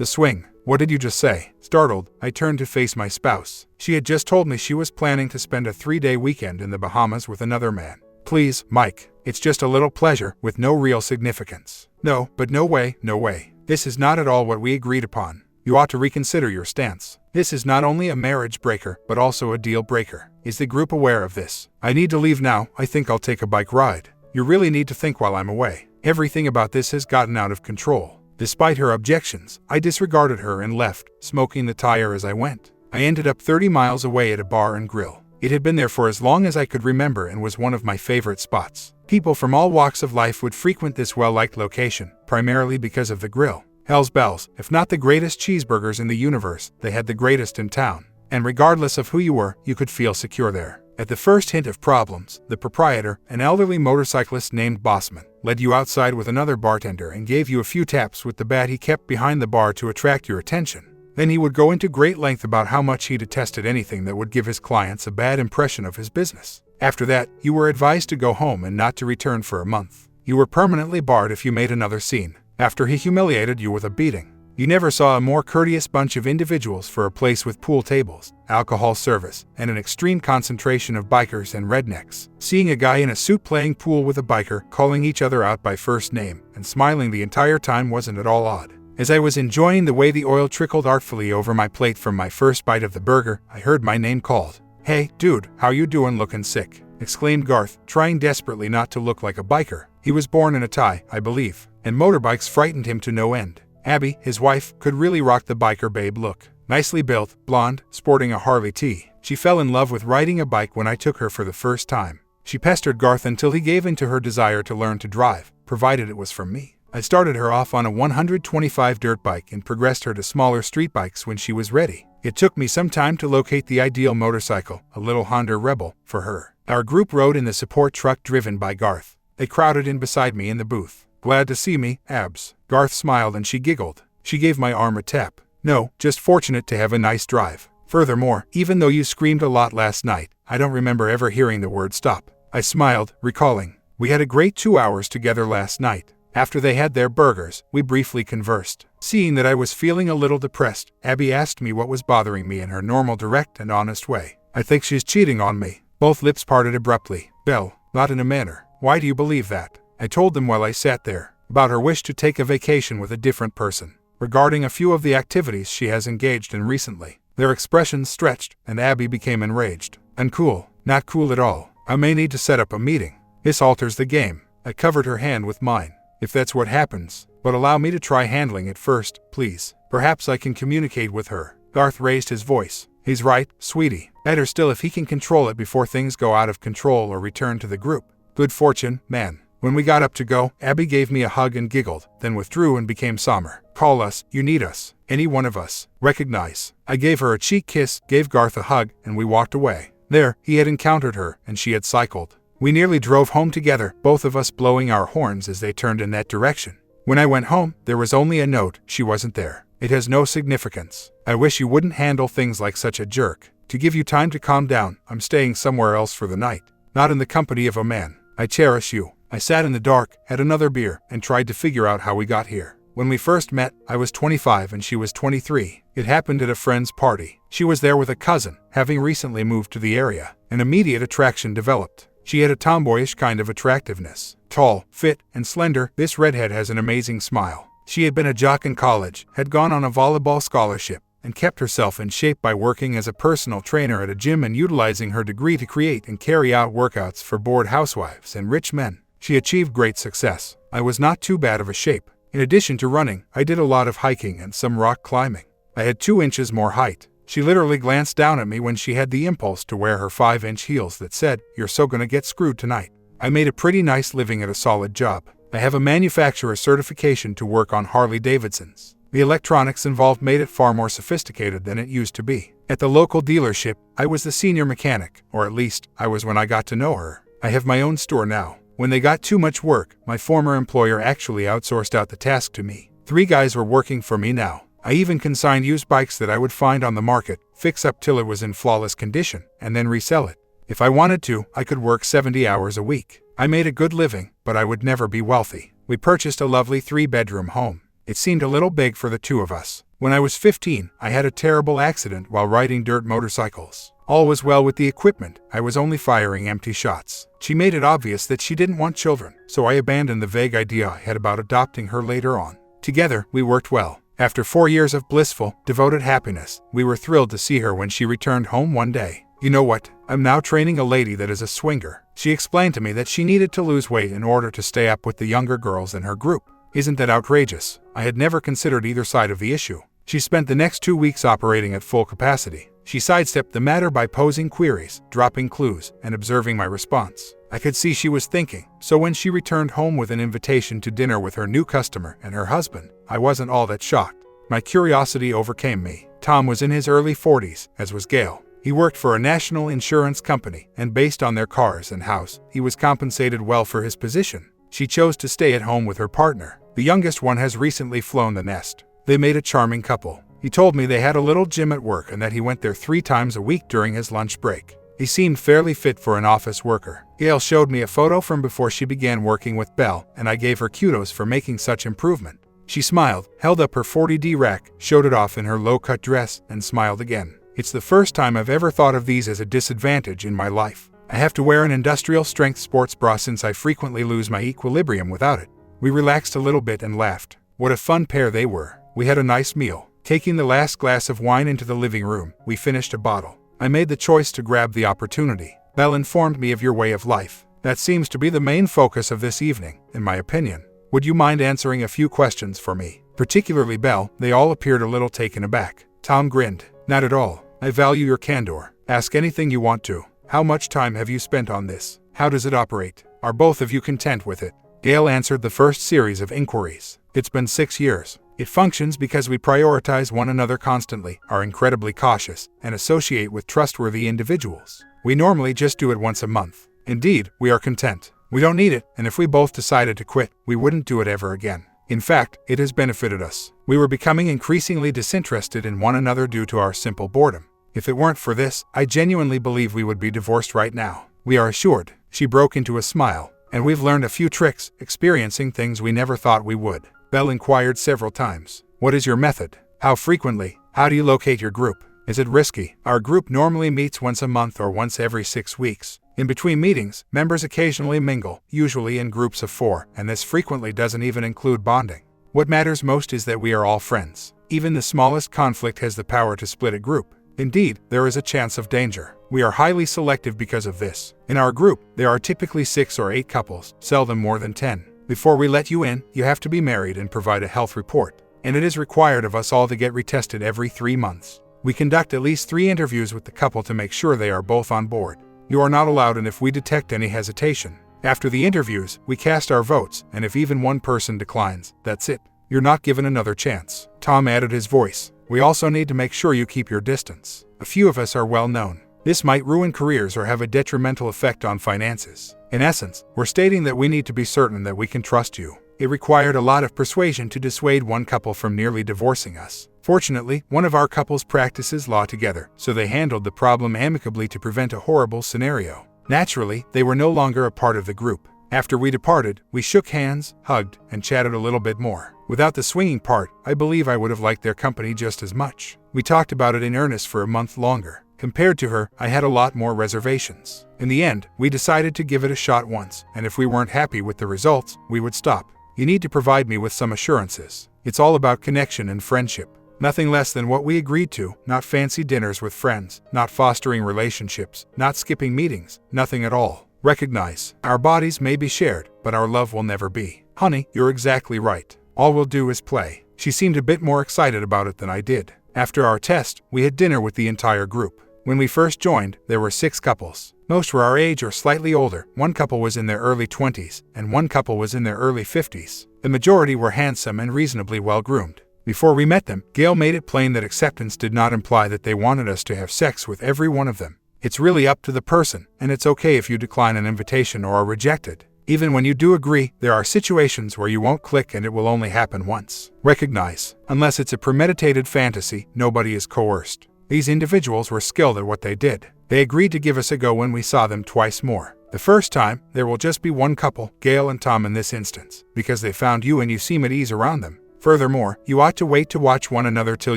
The swing. What did you just say? Startled, I turned to face my spouse. She had just told me she was planning to spend a 3-day weekend in the Bahamas with another man. Please, Mike. It's just a little pleasure with no real significance. No, but no way, no way. This is not at all what we agreed upon. You ought to reconsider your stance. This is not only a marriage breaker, but also a deal breaker. Is the group aware of this? I need to leave now. I think I'll take a bike ride. You really need to think while I'm away. Everything about this has gotten out of control. Despite her objections, I disregarded her and left, smoking the tire as I went. I ended up 30 miles away at a bar and grill. It had been there for as long as I could remember and was one of my favorite spots. People from all walks of life would frequent this well-liked location, primarily because of the grill. Hell's bells, if not the greatest cheeseburgers in the universe, they had the greatest in town. And regardless of who you were, you could feel secure there. At the first hint of problems, the proprietor, an elderly motorcyclist named Bossman, led you outside with another bartender and gave you a few taps with the bat he kept behind the bar to attract your attention. Then he would go into great length about how much he detested anything that would give his clients a bad impression of his business. After that, you were advised to go home and not to return for a month. You were permanently barred if you made another scene. After he humiliated you with a beating. You never saw a more courteous bunch of individuals for a place with pool tables, alcohol service, and an extreme concentration of bikers and rednecks. Seeing a guy in a suit playing pool with a biker, calling each other out by first name, and smiling the entire time wasn't at all odd. As I was enjoying the way the oil trickled artfully over my plate from my first bite of the burger, I heard my name called. "Hey, dude, how you doing looking sick?" exclaimed Garth, trying desperately not to look like a biker. He was born in a tie, I believe, and motorbikes frightened him to no end. Abby, his wife, could really rock the biker babe look. Nicely built, blonde, sporting a Harley T. She fell in love with riding a bike when I took her for the first time. She pestered Garth until he gave in to her desire to learn to drive, provided it was from me. I started her off on a 125 dirt bike and progressed her to smaller street bikes when she was ready. It took me some time to locate the ideal motorcycle, a little Honda Rebel, for her. Our group rode in the support truck driven by Garth. They crowded in beside me in the booth. "Glad to see me, Abs." Garth smiled and she giggled. She gave my arm a tap. "No, just fortunate to have a nice drive. Furthermore, even though you screamed a lot last night, I don't remember ever hearing the word stop." I smiled, recalling. We had a great 2 hours together last night. After they had their burgers, we briefly conversed. Seeing that I was feeling a little depressed, Abby asked me what was bothering me in her normal direct and honest way. "I think she's cheating on me." Both lips parted abruptly. "Belle, not in a manner. Why do you believe that?" I told them while I sat there, about her wish to take a vacation with a different person, regarding a few of the activities she has engaged in recently. Their expressions stretched, and Abby became enraged. "Uncool. Not cool at all. I may need to set up a meeting. This alters the game." I covered her hand with mine. "If that's what happens, but allow me to try handling it first, please. Perhaps I can communicate with her." Garth raised his voice. "He's right, sweetie. Better still if he can control it before things go out of control or return to the group. Good fortune, man." When we got up to go, Abby gave me a hug and giggled, then withdrew and became somber. "Call us, you need us. Any one of us. Recognize." I gave her a cheek kiss, gave Garth a hug, and we walked away. There, he had encountered her, and she had cycled. We nearly drove home together, both of us blowing our horns as they turned in that direction. When I went home, there was only a note, she wasn't there. It has no significance. I wish you wouldn't handle things like such a jerk. To give you time to calm down, I'm staying somewhere else for the night. Not in the company of a man. I cherish you. I sat in the dark, had another beer, and tried to figure out how we got here. When we first met, I was 25 and she was 23. It happened at a friend's party. She was there with a cousin, having recently moved to the area. An immediate attraction developed. She had a tomboyish kind of attractiveness. Tall, fit, and slender, this redhead has an amazing smile. She had been a jock in college, had gone on a volleyball scholarship, and kept herself in shape by working as a personal trainer at a gym and utilizing her degree to create and carry out workouts for bored housewives and rich men. She achieved great success. I was not too bad of a shape. In addition to running, I did a lot of hiking and some rock climbing. I had 2 inches more height. She literally glanced down at me when she had the impulse to wear her 5-inch heels that said, "You're so gonna get screwed tonight." I made a pretty nice living at a solid job. I have a manufacturer certification to work on Harley Davidsons. The electronics involved made it far more sophisticated than it used to be. At the local dealership, I was the senior mechanic, or at least, I was when I got to know her. I have my own store now. When they got too much work, my former employer actually outsourced out the task to me. 3 guys were working for me now. I even consigned used bikes that I would find on the market, fix up till it was in flawless condition, and then resell it. If I wanted to, I could work 70 hours a week. I made a good living, but I would never be wealthy. We purchased a lovely 3-bedroom home. It seemed a little big for the 2 of us. When I was 15, I had a terrible accident while riding dirt motorcycles. All was well with the equipment, I was only firing empty shots. She made it obvious that she didn't want children, so I abandoned the vague idea I had about adopting her later on. Together, we worked well. After 4 years of blissful, devoted happiness, we were thrilled to see her when she returned home one day. You know what? I'm now training a lady that is a swinger. She explained to me that she needed to lose weight in order to stay up with the younger girls in her group. Isn't that outrageous? I had never considered either side of the issue. She spent the next 2 weeks operating at full capacity. She sidestepped the matter by posing queries, dropping clues, and observing my response. I could see she was thinking, so when she returned home with an invitation to dinner with her new customer and her husband, I wasn't all that shocked. My curiosity overcame me. Tom was in his early 40s, as was Gail. He worked for a national insurance company, and based on their cars and house, he was compensated well for his position. She chose to stay at home with her partner. The youngest one has recently flown the nest. They made a charming couple. He told me they had a little gym at work and that he went there 3 times a week during his lunch break. He seemed fairly fit for an office worker. Gail showed me a photo from before she began working with Belle, and I gave her kudos for making such improvement. She smiled, held up her 40D rack, showed it off in her low-cut dress, and smiled again. It's the first time I've ever thought of these as a disadvantage in my life. I have to wear an industrial-strength sports bra since I frequently lose my equilibrium without it. We relaxed a little bit and laughed. What a fun pair they were. We had a nice meal. Taking the last glass of wine into the living room, we finished a bottle. I made the choice to grab the opportunity. Belle informed me of your way of life. That seems to be the main focus of this evening, in my opinion. Would you mind answering a few questions for me? Particularly Belle, they all appeared a little taken aback. Tom grinned. Not at all. I value your candor. Ask anything you want to. How much time have you spent on this? How does it operate? Are both of you content with it? Gail answered the first series of inquiries. It's been 6 years. It functions because we prioritize one another constantly, are incredibly cautious, and associate with trustworthy individuals. We normally just do it once a month. Indeed, we are content. We don't need it, and if we both decided to quit, we wouldn't do it ever again. In fact, it has benefited us. We were becoming increasingly disinterested in one another due to our simple boredom. If it weren't for this, I genuinely believe we would be divorced right now. We are assured. She broke into a smile. And we've learned a few tricks, experiencing things we never thought we would. Belle inquired several times. What is your method? How frequently? How do you locate your group? Is it risky? Our group normally meets once a month or once every 6 weeks. In between meetings, members occasionally mingle, usually in groups of 4, and this frequently doesn't even include bonding. What matters most is that we are all friends. Even the smallest conflict has the power to split a group. Indeed, there is a chance of danger. We are highly selective because of this. In our group, there are typically 6 or 8 couples, seldom more than 10. Before we let you in, you have to be married and provide a health report. And it is required of us all to get retested every 3 months. We conduct at least 3 interviews with the couple to make sure they are both on board. You are not allowed in if we detect any hesitation. After the interviews, we cast our votes, and if even one person declines, that's it. You're not given another chance. Tom added his voice. We also need to make sure you keep your distance. A few of us are well known. This might ruin careers or have a detrimental effect on finances. In essence, we're stating that we need to be certain that we can trust you. It required a lot of persuasion to dissuade one couple from nearly divorcing us. Fortunately, one of our couples practices law together, so they handled the problem amicably to prevent a horrible scenario. Naturally, they were no longer a part of the group. After we departed, we shook hands, hugged, and chatted a little bit more. Without the swinging part, I believe I would have liked their company just as much. We talked about it in earnest for a month longer. Compared to her, I had a lot more reservations. In the end, we decided to give it a shot once, and if we weren't happy with the results, we would stop. You need to provide me with some assurances. It's all about connection and friendship. Nothing less than what we agreed to, not fancy dinners with friends, not fostering relationships, not skipping meetings, nothing at all. Recognize, our bodies may be shared, but our love will never be. Honey, you're exactly right. All we'll do is play. She seemed a bit more excited about it than I did. After our test, we had dinner with the entire group. When we first joined, there were 6 couples. Most were our age or slightly older. One couple was in their early 20s, and one couple was in their early 50s. The majority were handsome and reasonably well-groomed. Before we met them, Gail made it plain that acceptance did not imply that they wanted us to have sex with every one of them. It's really up to the person, and it's okay if you decline an invitation or are rejected. Even when you do agree, there are situations where you won't click and it will only happen once. Recognize, unless it's a premeditated fantasy, nobody is coerced. These individuals were skilled at what they did. They agreed to give us a go when we saw them twice more. The first time, there will just be one couple, Gail and Tom in this instance, because they found you and you seem at ease around them. Furthermore, you ought to wait to watch one another till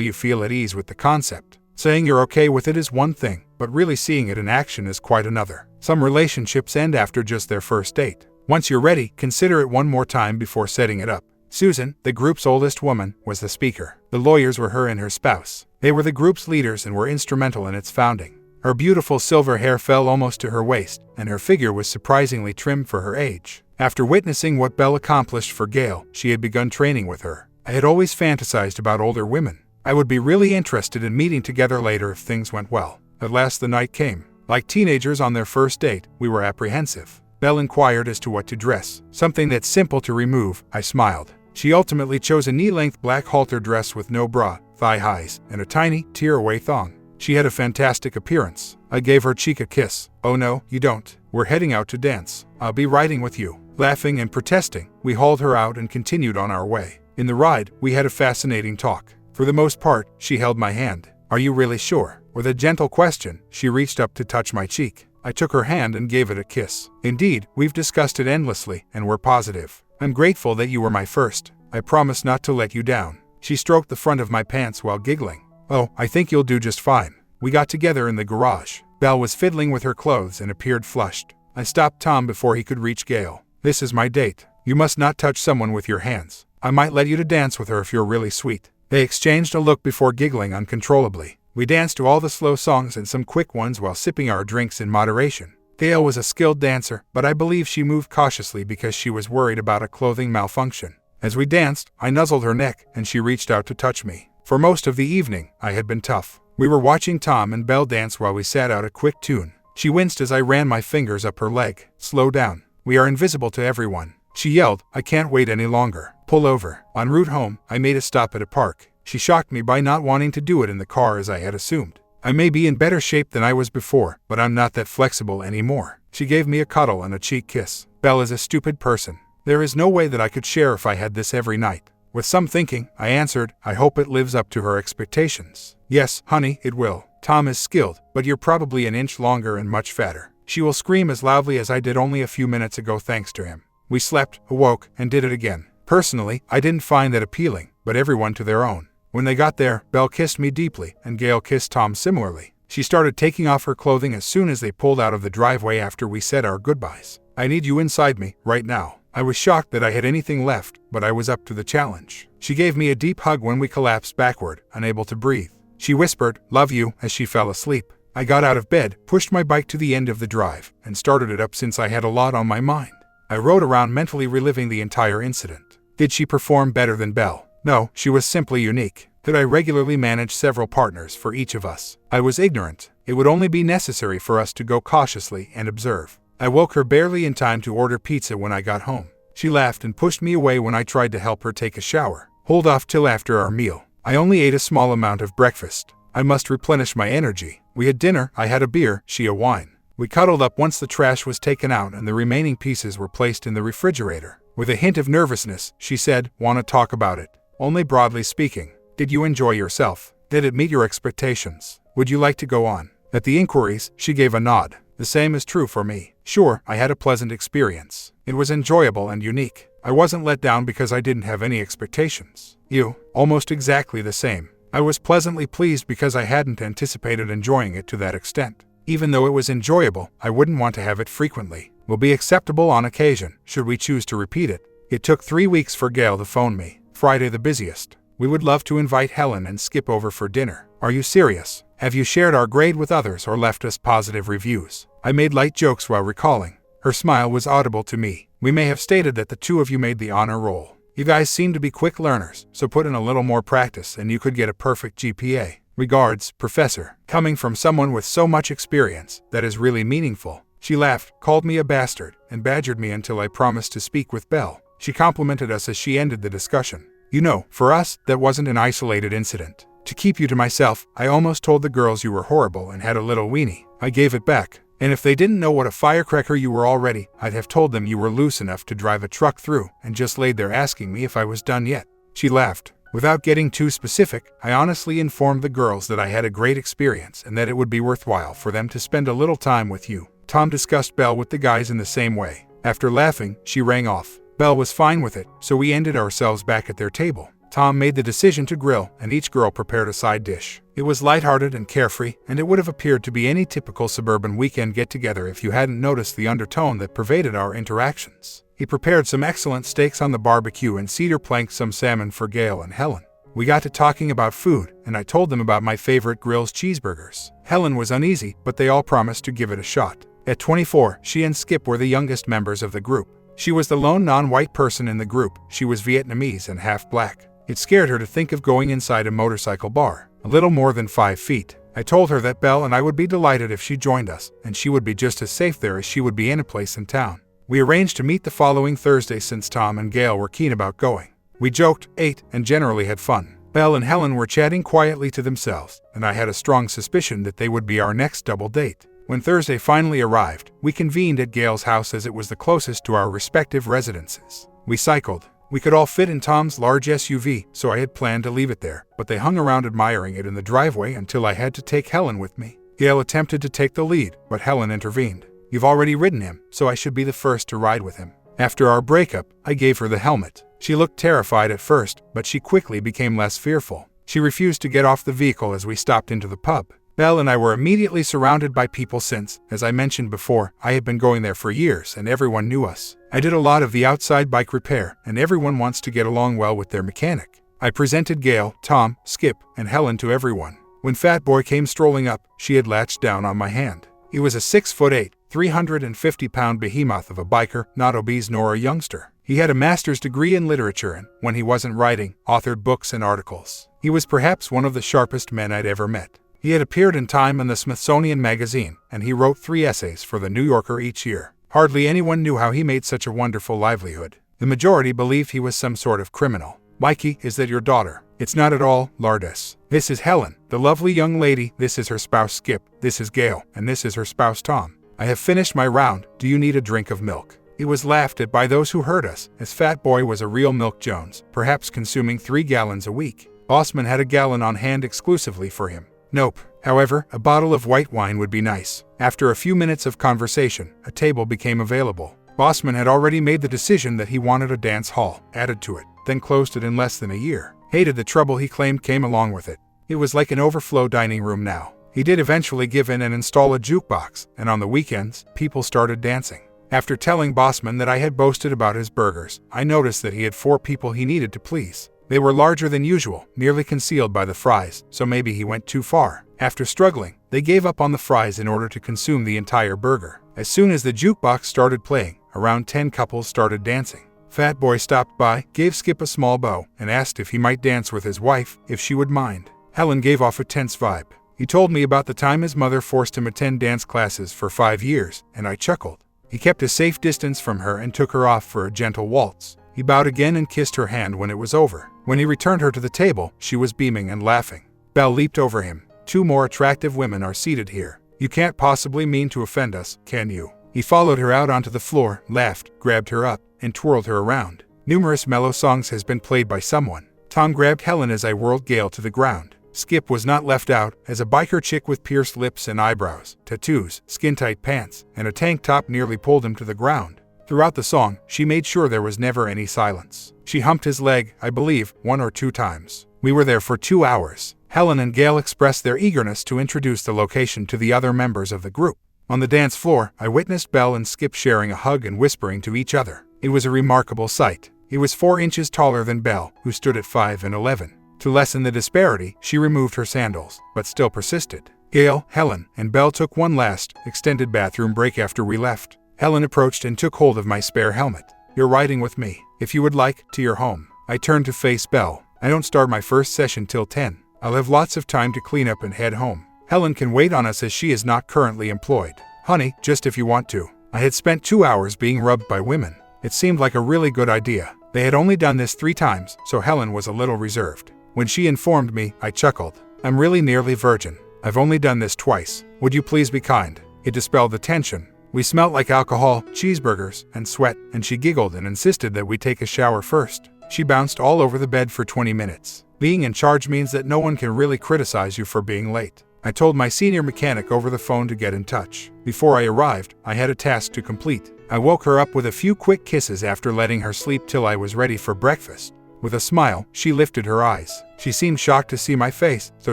you feel at ease with the concept. Saying you're okay with it is one thing, but really seeing it in action is quite another. Some relationships end after just their first date. Once you're ready, consider it one more time before setting it up. Susan, the group's oldest woman, was the speaker. The lawyers were her and her spouse. They were the group's leaders and were instrumental in its founding. Her beautiful silver hair fell almost to her waist, and her figure was surprisingly trim for her age. After witnessing what Belle accomplished for Gail, she had begun training with her. I had always fantasized about older women. I would be really interested in meeting together later if things went well. At last the night came. Like teenagers on their first date, we were apprehensive. Belle inquired as to what to dress. Something that's simple to remove, I smiled. She ultimately chose a knee-length black halter dress with no bra, thigh highs, and a tiny, tear-away thong. She had a fantastic appearance. I gave her cheek a kiss. Oh no, you don't. We're heading out to dance. I'll be riding with you. Laughing and protesting, we hauled her out and continued on our way. In the ride, we had a fascinating talk. For the most part, she held my hand. Are you really sure? With a gentle question, she reached up to touch my cheek. I took her hand and gave it a kiss. Indeed, we've discussed it endlessly, and we're positive. I'm grateful that you were my first. I promise not to let you down. She stroked the front of my pants while giggling. Oh, I think you'll do just fine. We got together in the garage. Belle was fiddling with her clothes and appeared flushed. I stopped Tom before he could reach Gail. This is my date. You must not touch someone with your hands. I might let you to dance with her if you're really sweet. They exchanged a look before giggling uncontrollably. We danced to all the slow songs and some quick ones while sipping our drinks in moderation. Gail was a skilled dancer, but I believe she moved cautiously because she was worried about a clothing malfunction. As we danced, I nuzzled her neck and she reached out to touch me. For most of the evening, I had been tough. We were watching Tom and Belle dance while we sat out a quick tune. She winced as I ran my fingers up her leg. Slow down. We are invisible to everyone. She yelled, I can't wait any longer. Pull over. En route home, I made a stop at a park. She shocked me by not wanting to do it in the car as I had assumed. I may be in better shape than I was before, but I'm not that flexible anymore. She gave me a cuddle and a cheek kiss. Belle is a stupid person. There is no way that I could share if I had this every night. With some thinking, I answered, I hope it lives up to her expectations. Yes, honey, it will. Tom is skilled, but you're probably an inch longer and much fatter. She will scream as loudly as I did only a few minutes ago thanks to him. We slept, awoke, and did it again. Personally, I didn't find that appealing, but everyone to their own. When they got there, Belle kissed me deeply, and Gail kissed Tom similarly. She started taking off her clothing as soon as they pulled out of the driveway after we said our goodbyes. I need you inside me, right now. I was shocked that I had anything left, but I was up to the challenge. She gave me a deep hug when we collapsed backward, unable to breathe. She whispered, love you, as she fell asleep. I got out of bed, pushed my bike to the end of the drive, and started it up since I had a lot on my mind. I rode around mentally reliving the entire incident. Did she perform better than Belle? No, she was simply unique. Did I regularly manage several partners for each of us? I was ignorant. It would only be necessary for us to go cautiously and observe. I woke her barely in time to order pizza when I got home. She laughed and pushed me away when I tried to help her take a shower. Hold off till after our meal. I only ate a small amount of breakfast. I must replenish my energy. We had dinner, I had a beer, she a wine. We cuddled up once the trash was taken out and the remaining pieces were placed in the refrigerator. With a hint of nervousness, she said, want to talk about it? Only broadly speaking. Did you enjoy yourself? Did it meet your expectations? Would you like to go on? At the inquiries, she gave a nod. The same is true for me. Sure, I had a pleasant experience. It was enjoyable and unique. I wasn't let down because I didn't have any expectations. You? Almost exactly the same. I was pleasantly pleased because I hadn't anticipated enjoying it to that extent. Even though it was enjoyable, I wouldn't want to have it frequently. Will be acceptable on occasion, should we choose to repeat it. It took 3 weeks for Gail to phone me. Friday the busiest. We would love to invite Helen and skip over for dinner. Are you serious? Have you shared our grade with others or left us positive reviews? I made light jokes while recalling. Her smile was audible to me. We may have stated that the two of you made the honor roll. You guys seem to be quick learners, so put in a little more practice and you could get a perfect GPA. Regards, Professor. Coming from someone with so much experience, that is really meaningful. She laughed, called me a bastard, and badgered me until I promised to speak with Belle. She complimented us as she ended the discussion. You know, for us, that wasn't an isolated incident. To keep you to myself, I almost told the girls you were horrible and had a little weenie. I gave it back. And if they didn't know what a firecracker you were already, I'd have told them you were loose enough to drive a truck through and just laid there asking me if I was done yet. She laughed. Without getting too specific, I honestly informed the girls that I had a great experience and that it would be worthwhile for them to spend a little time with you. Tom discussed Belle with the guys in the same way. After laughing, she rang off. Belle was fine with it, so we ended ourselves back at their table. Tom made the decision to grill, and each girl prepared a side dish. It was lighthearted and carefree, and it would have appeared to be any typical suburban weekend get-together if you hadn't noticed the undertone that pervaded our interactions. He prepared some excellent steaks on the barbecue and cedar planked some salmon for Gail and Helen. We got to talking about food, and I told them about my favorite Grill's cheeseburgers. Helen was uneasy, but they all promised to give it a shot. At 24, she and Skip were the youngest members of the group. She was the lone non-white person in the group. She was Vietnamese and half black. It scared her to think of going inside a motorcycle bar, a little more than 5 feet. I told her that Belle and I would be delighted if she joined us, and she would be just as safe there as she would be any place in town. We arranged to meet the following Thursday since Tom and Gail were keen about going. We joked, ate, and generally had fun. Belle and Helen were chatting quietly to themselves, and I had a strong suspicion that they would be our next double date. When Thursday finally arrived, we convened at Gail's house as it was the closest to our respective residences. We cycled. We could all fit in Tom's large SUV, so I had planned to leave it there, but they hung around admiring it in the driveway until I had to take Helen with me. Gail attempted to take the lead, but Helen intervened. You've already ridden him, so I should be the first to ride with him. After our breakup, I gave her the helmet. She looked terrified at first, but she quickly became less fearful. She refused to get off the vehicle as we stopped into the pub. Belle and I were immediately surrounded by people since, as I mentioned before, I had been going there for years and everyone knew us. I did a lot of the outside bike repair, and everyone wants to get along well with their mechanic. I presented Gail, Tom, Skip, and Helen to everyone. When Fat Boy came strolling up, she had latched down on my hand. He was a 6'8", 350-pound behemoth of a biker, not obese nor a youngster. He had a master's degree in literature and, when he wasn't writing, authored books and articles. He was perhaps one of the sharpest men I'd ever met. He had appeared in Time and the Smithsonian Magazine, and he wrote 3 essays for the New Yorker each year. Hardly anyone knew how he made such a wonderful livelihood. The majority believed he was some sort of criminal. Mikey, is that your daughter? It's not at all, Lourdes. This is Helen, the lovely young lady. This is her spouse Skip. This is Gail, and this is her spouse Tom. I have finished my round. Do you need a drink of milk? It was laughed at by those who heard us, as Fat Boy was a real Milk Jones, perhaps consuming 3 gallons a week. Bossman had a gallon on hand exclusively for him. Nope. However, a bottle of white wine would be nice. After a few minutes of conversation, a table became available. Bossman had already made the decision that he wanted a dance hall added to it, then closed it in less than a year. Hated the trouble he claimed came along with it. It was like an overflow dining room now. He did eventually give in and install a jukebox, and on the weekends, people started dancing. After telling Bossman that I had boasted about his burgers, I noticed that he had 4 people he needed to please. They were larger than usual, nearly concealed by the fries, so maybe he went too far. After struggling, they gave up on the fries in order to consume the entire burger. As soon as the jukebox started playing, around 10 couples started dancing. Fat Boy stopped by, gave Skip a small bow, and asked if he might dance with his wife, if she would mind. Helen gave off a tense vibe. He told me about the time his mother forced him to attend dance classes for 5 years, and I chuckled. He kept a safe distance from her and took her off for a gentle waltz. He bowed again and kissed her hand when it was over. When he returned her to the table, she was beaming and laughing. Belle leaped over him. 2 more attractive women are seated here. You can't possibly mean to offend us, can you? He followed her out onto the floor, laughed, grabbed her up, and twirled her around. Numerous mellow songs has been played by someone. Tom grabbed Helen as I whirled Gail to the ground. Skip was not left out, as a biker chick with pierced lips and eyebrows, tattoos, skin-tight pants, and a tank top nearly pulled him to the ground. Throughout the song, she made sure there was never any silence. She humped his leg, I believe, 1 or 2 times. We were there for 2 hours. Helen and Gail expressed their eagerness to introduce the location to the other members of the group. On the dance floor, I witnessed Belle and Skip sharing a hug and whispering to each other. It was a remarkable sight. He was 4 inches taller than Belle, who stood at 5'11". To lessen the disparity, she removed her sandals, but still persisted. Gail, Helen, and Belle took one last, extended bathroom break after we left. Helen approached and took hold of my spare helmet. You're riding with me, if you would like, to your home. I turned to face Belle. I don't start my first session till 10. I'll have lots of time to clean up and head home. Helen can wait on us as she is not currently employed. Honey, just if you want to. I had spent 2 hours being rubbed by women. It seemed like a really good idea. They had only done this 3 times, so Helen was a little reserved. When she informed me, I chuckled. I'm really nearly virgin. I've only done this twice. Would you please be kind? It dispelled the tension. We smelt like alcohol, cheeseburgers, and sweat, and she giggled and insisted that we take a shower first. She bounced all over the bed for 20 minutes. Being in charge means that no one can really criticize you for being late. I told my senior mechanic over the phone to get in touch. Before I arrived, I had a task to complete. I woke her up with a few quick kisses after letting her sleep till I was ready for breakfast. With a smile, she lifted her eyes. She seemed shocked to see my face, so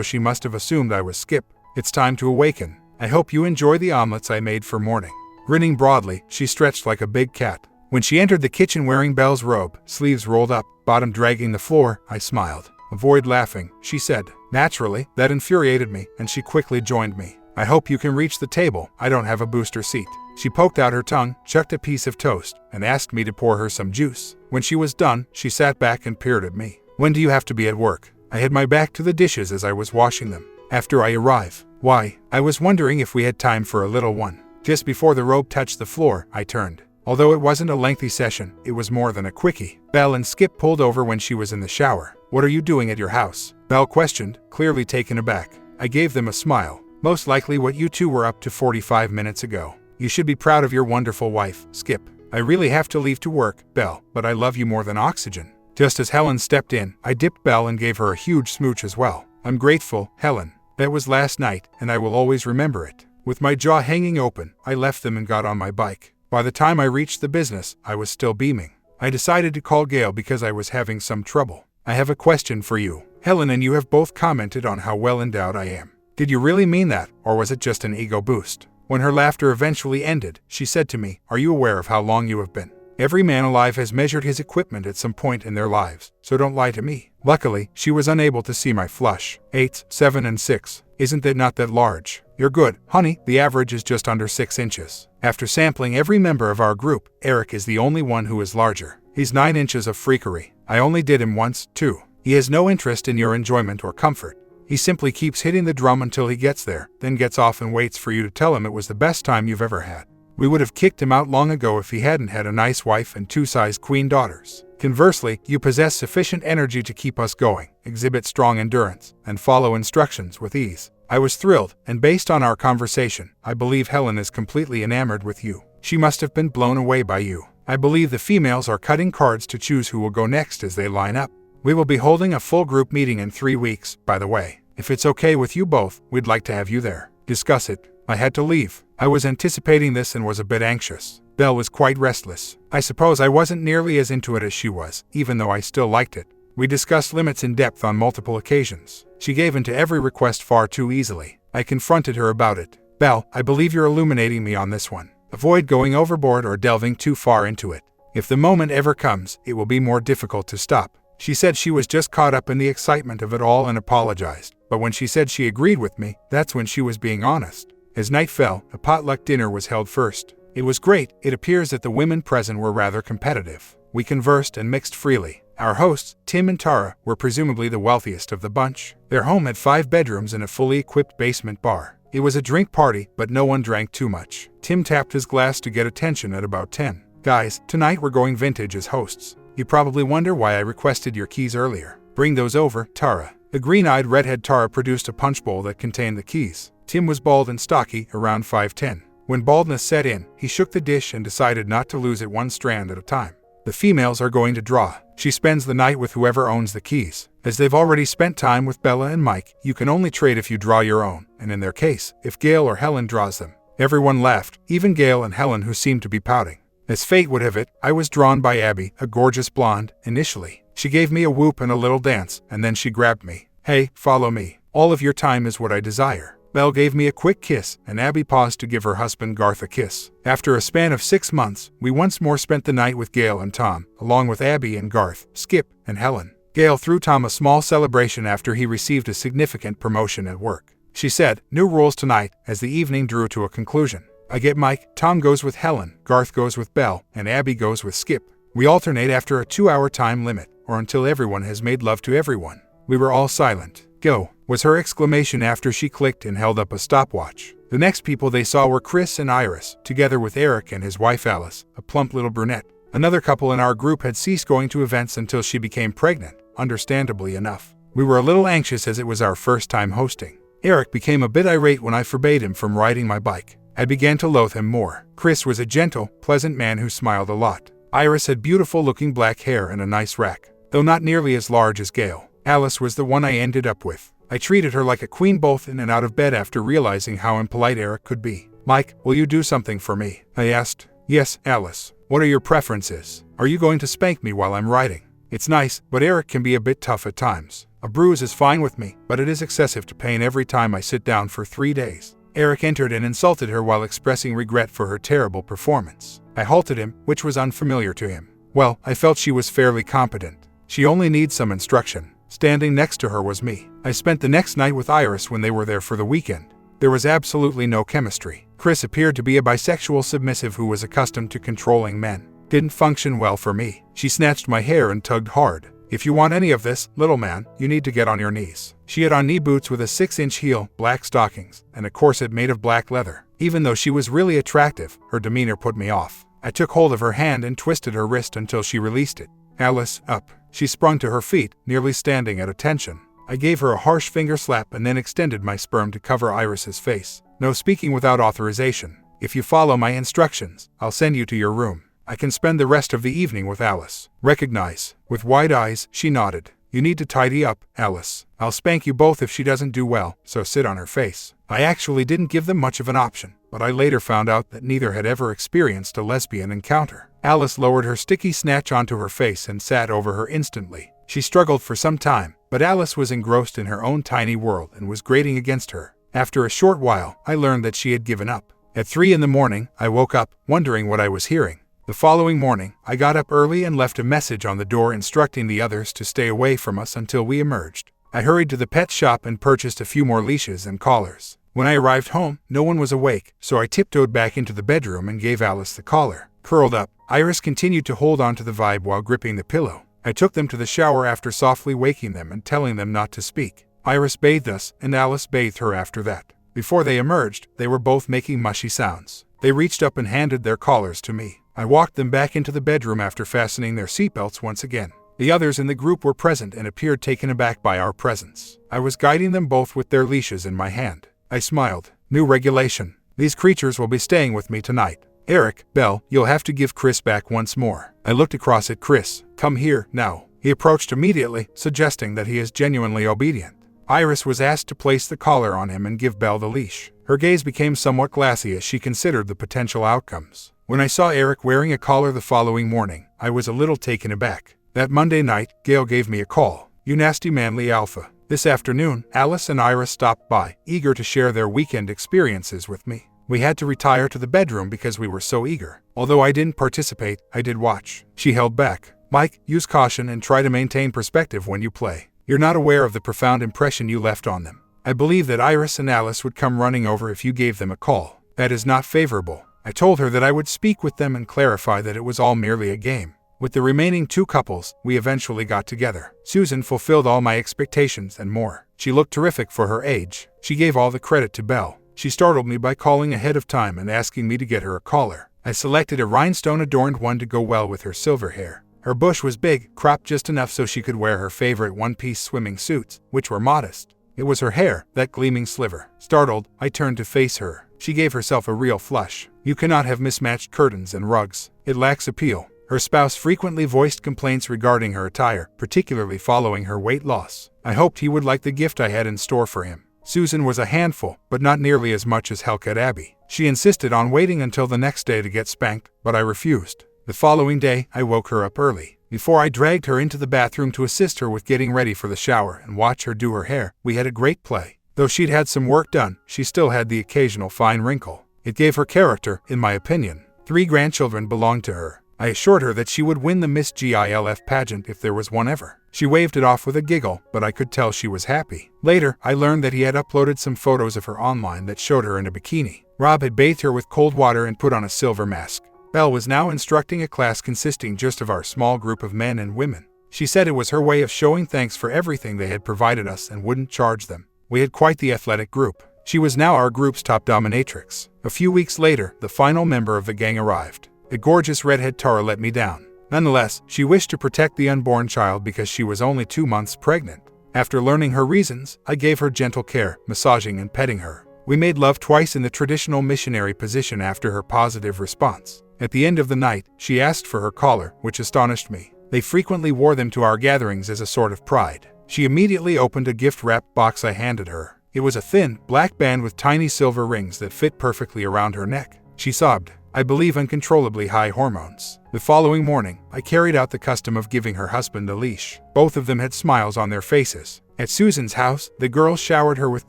she must have assumed I was Skip. It's time to awaken. I hope you enjoy the omelets I made for morning. Grinning broadly, she stretched like a big cat. When she entered the kitchen wearing Belle's robe, sleeves rolled up, bottom dragging the floor, I smiled. Avoid laughing, she said. Naturally, that infuriated me, and she quickly joined me. I hope you can reach the table. I don't have a booster seat. She poked out her tongue, chucked a piece of toast, and asked me to pour her some juice. When she was done, she sat back and peered at me. When do you have to be at work? I had my back to the dishes as I was washing them. After I arrive. Why, I was wondering if we had time for a little one. Just before the robe touched the floor, I turned. Although it wasn't a lengthy session, it was more than a quickie. Belle and Skip pulled over when she was in the shower. What are you doing at your house? Belle questioned, clearly taken aback. I gave them a smile. Most likely what you two were up to 45 minutes ago. You should be proud of your wonderful wife, Skip. I really have to leave to work, Belle, but I love you more than oxygen. Just as Helen stepped in, I dipped Belle and gave her a huge smooch as well. I'm grateful, Helen. That was last night, and I will always remember it. With my jaw hanging open, I left them and got on my bike. By the time I reached the business, I was still beaming. I decided to call Gail because I was having some trouble. I have a question for you. Helen and you have both commented on how well endowed I am. Did you really mean that, or was it just an ego boost? When her laughter eventually ended, she said to me, are you aware of how long you have been? Every man alive has measured his equipment at some point in their lives, so don't lie to me. Luckily, she was unable to see my flush. 8, 7, and 6. Isn't that not that large? You're good, honey, the average is just under 6 inches. After sampling every member of our group, Eric is the only one who is larger. He's 9 inches of freakery. I only did him once, too. He has no interest in your enjoyment or comfort. He simply keeps hitting the drum until he gets there, then gets off and waits for you to tell him it was the best time you've ever had. We would have kicked him out long ago if he hadn't had a nice wife and 2 size queen daughters. Conversely, you possess sufficient energy to keep us going, exhibit strong endurance, and follow instructions with ease. I was thrilled, and based on our conversation, I believe Helen is completely enamored with you. She must have been blown away by you. I believe the females are cutting cards to choose who will go next as they line up. We will be holding a full group meeting in 3 weeks, by the way. If it's okay with you both, we'd like to have you there. Discuss it. I had to leave. I was anticipating this and was a bit anxious. Belle was quite restless. I suppose I wasn't nearly as into it as she was, even though I still liked it. We discussed limits in depth on multiple occasions. She gave in to every request far too easily. I confronted her about it. Belle, I believe you're illuminating me on this one. Avoid going overboard or delving too far into it. If the moment ever comes, it will be more difficult to stop. She said she was just caught up in the excitement of it all and apologized. But when she said she agreed with me, that's when she was being honest. As night fell, a potluck dinner was held first. It was great. It appears that the women present were rather competitive. We conversed and mixed freely. Our hosts, Tim and Tara, were presumably the wealthiest of the bunch. Their home had 5 bedrooms and a fully equipped basement bar. It was a drink party, but no one drank too much. Tim tapped his glass to get attention at about 10. Guys, tonight we're going vintage as hosts. You probably wonder why I requested your keys earlier. Bring those over, Tara. The green-eyed redhead Tara produced a punch bowl that contained the keys. Tim was bald and stocky, around 5'10". When baldness set in, he shook the dish and decided not to lose it one strand at a time. The females are going to draw. She spends the night with whoever owns the keys. As they've already spent time with Bella and Mike, you can only trade if you draw your own, and in their case, if Gail or Helen draws them. Everyone laughed, even Gail and Helen, who seemed to be pouting. As fate would have it, I was drawn by Abby, a gorgeous blonde, initially. She gave me a whoop and a little dance, and then she grabbed me. Hey, follow me. All of your time is what I desire. Belle gave me a quick kiss, and Abby paused to give her husband Garth a kiss. After a span of 6 months, we once more spent the night with Gail and Tom, along with Abby and Garth, Skip, and Helen. Gail threw Tom a small celebration after he received a significant promotion at work. She said, "New rules tonight," as the evening drew to a conclusion. I get Mike, Tom goes with Helen, Garth goes with Belle, and Abby goes with Skip. We alternate after a 2-hour time limit, or until everyone has made love to everyone. We were all silent. Go, was her exclamation after she clicked and held up a stopwatch. The next people they saw were Chris and Iris, together with Eric and his wife Alice, a plump little brunette. Another couple in our group had ceased going to events until she became pregnant, understandably enough. We were a little anxious as it was our first time hosting. Eric became a bit irate when I forbade him from riding my bike. I began to loathe him more. Chris was a gentle, pleasant man who smiled a lot. Iris had beautiful-looking black hair and a nice rack, though not nearly as large as Gail. Alice was the one I ended up with. I treated her like a queen both in and out of bed after realizing how impolite Eric could be. "Mike, will you do something for me?" I asked. "Yes, Alice. What are your preferences? Are you going to spank me while I'm riding?" It's nice, but Eric can be a bit tough at times. A bruise is fine with me, but it is excessive to pain every time I sit down for 3 days. Eric entered and insulted her while expressing regret for her terrible performance. I halted him, which was unfamiliar to him. Well, I felt she was fairly competent. She only needs some instruction. Standing next to her was me. I spent the next night with Iris when they were there for the weekend. There was absolutely no chemistry. Chris appeared to be a bisexual submissive who was accustomed to controlling men. Didn't function well for me. She snatched my hair and tugged hard. If you want any of this, little man, you need to get on your knees. She had on knee boots with a 6-inch heel, black stockings, and a corset made of black leather. Even though she was really attractive, her demeanor put me off. I took hold of her hand and twisted her wrist until she released it. Alice, up. She sprung to her feet, nearly standing at attention. I gave her a harsh finger slap and then extended my sperm to cover Iris's face. No speaking without authorization. If you follow my instructions, I'll send you to your room. I can spend the rest of the evening with Alice. Recognize. With wide eyes, she nodded. You need to tidy up, Alice. I'll spank you both if she doesn't do well, so sit on her face. I actually didn't give them much of an option, but I later found out that neither had ever experienced a lesbian encounter. Alice lowered her sticky snatch onto her face and sat over her instantly. She struggled for some time, but Alice was engrossed in her own tiny world and was grating against her. After a short while, I learned that she had given up. At 3 in the morning, I woke up, wondering what I was hearing. The following morning, I got up early and left a message on the door instructing the others to stay away from us until we emerged. I hurried to the pet shop and purchased a few more leashes and collars. When I arrived home, no one was awake, so I tiptoed back into the bedroom and gave Alice the collar. Curled up, Iris continued to hold on to the vibe while gripping the pillow. I took them to the shower after softly waking them and telling them not to speak. Iris bathed us, and Alice bathed her after that. Before they emerged, they were both making mushy sounds. They reached up and handed their collars to me. I walked them back into the bedroom after fastening their seatbelts once again. The others in the group were present and appeared taken aback by our presence. I was guiding them both with their leashes in my hand. I smiled. New regulation. These creatures will be staying with me tonight. Eric, Belle, you'll have to give Chris back once more. I looked across at Chris. Come here, now. He approached immediately, suggesting that he is genuinely obedient. Iris was asked to place the collar on him and give Belle the leash. Her gaze became somewhat glassy as she considered the potential outcomes. When I saw Eric wearing a collar the following morning, I was a little taken aback. That Monday night, Gail gave me a call. You nasty manly alpha. This afternoon, Alice and Iris stopped by, eager to share their weekend experiences with me. We had to retire to the bedroom because we were so eager. Although I didn't participate, I did watch. She held back. Mike, use caution and try to maintain perspective when you play. You're not aware of the profound impression you left on them. I believe that Iris and Alice would come running over if you gave them a call. That is not favorable. I told her that I would speak with them and clarify that it was all merely a game. With the remaining 2 couples, we eventually got together. Susan fulfilled all my expectations and more. She looked terrific for her age. She gave all the credit to Belle. She startled me by calling ahead of time and asking me to get her a collar. I selected a rhinestone-adorned one to go well with her silver hair. Her bush was big, cropped just enough so she could wear her favorite one-piece swimming suits, which were modest. It was her hair, that gleaming sliver. Startled, I turned to face her. She gave herself a real flush. You cannot have mismatched curtains and rugs. It lacks appeal. Her spouse frequently voiced complaints regarding her attire, particularly following her weight loss. I hoped he would like the gift I had in store for him. Susan was a handful, but not nearly as much as Hellcat Abby. She insisted on waiting until the next day to get spanked, but I refused. The following day, I woke her up early. Before I dragged her into the bathroom to assist her with getting ready for the shower and watch her do her hair, we had a great play. Though she'd had some work done, she still had the occasional fine wrinkle. It gave her character, in my opinion. 3 grandchildren belonged to her. I assured her that she would win the Miss GILF pageant if there was one ever. She waved it off with a giggle, but I could tell she was happy. Later, I learned that he had uploaded some photos of her online that showed her in a bikini. Rob had bathed her with cold water and put on a silver mask. Belle was now instructing a class consisting just of our small group of men and women. She said it was her way of showing thanks for everything they had provided us and wouldn't charge them. We had quite the athletic group. She was now our group's top dominatrix. A few weeks later, the final member of the gang arrived. The gorgeous redhead Tara let me down. Nonetheless, she wished to protect the unborn child because she was only 2 months pregnant. After learning her reasons, I gave her gentle care, massaging and petting her. We made love twice in the traditional missionary position after her positive response. At the end of the night, she asked for her collar, which astonished me. They frequently wore them to our gatherings as a sort of pride. She immediately opened a gift-wrapped box I handed her. It was a thin, black band with tiny silver rings that fit perfectly around her neck. She sobbed. I believe uncontrollably high hormones. The following morning, I carried out the custom of giving her husband a leash. Both of them had smiles on their faces. At Susan's house, the girls showered her with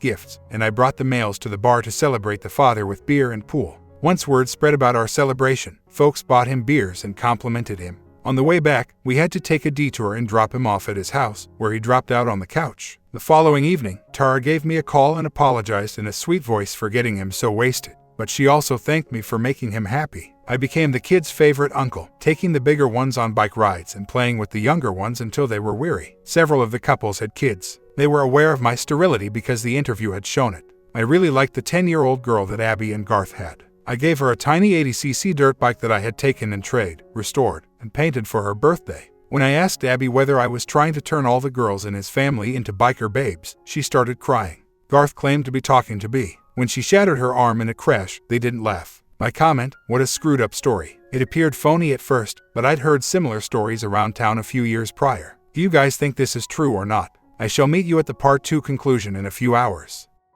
gifts, and I brought the males to the bar to celebrate the father with beer and pool. Once word spread about our celebration, folks bought him beers and complimented him. On the way back, we had to take a detour and drop him off at his house, where he dropped out on the couch. The following evening, Tara gave me a call and apologized in a sweet voice for getting him so wasted. But she also thanked me for making him happy. I became the kids' favorite uncle, taking the bigger ones on bike rides and playing with the younger ones until they were weary. Several of the couples had kids. They were aware of my sterility because the interview had shown it. I really liked the 10-year-old girl that Abby and Garth had. I gave her a tiny 80cc dirt bike that I had taken in trade, restored, and painted for her birthday. When I asked Abby whether I was trying to turn all the girls in his family into biker babes, she started crying. Garth claimed to be talking to B. When she shattered her arm in a crash, they didn't laugh. My comment, what a screwed up story. It appeared phony at first, but I'd heard similar stories around town a few years prior. Do you guys think this is true or not? I shall meet you at the part 2 conclusion in a few hours.